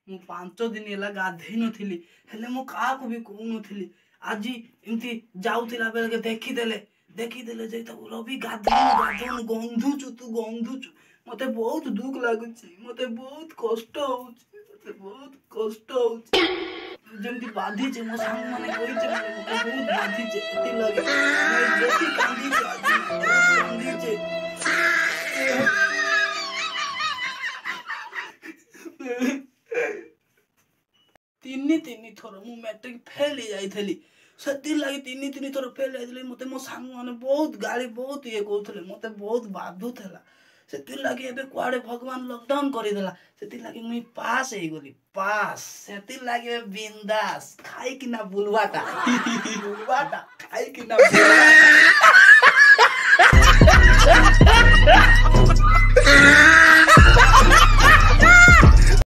मु 5 दिन है गाधे नी हेले मु क्या भी कहूनी आज एमती जाऊला बेल के देखीदेले जे रवि गाधोन गंधुचु तू गंधुचु मते बहुत दुख लगुच मते बहुत कष्ट जमती बाधी छे मो सांग माने कोई छे मते बहुत बाधी छे एती लगे मैं जेती कांदी छे आज कांदी छे तीन थर मु मैट्रिक फेल हो जाइथली से लगी तीन थर फेल जाइथली मते मो सांग माने बहुत गाली बहुत ये कहउथले मते बहुत बाधुथला से लगी एबे कुआडे भगवान लॉकडाउन करिदेला से लगी मुई पास हे गली पास से लगी बिंदास खाई कि ना बुलवाटा खाई कि ना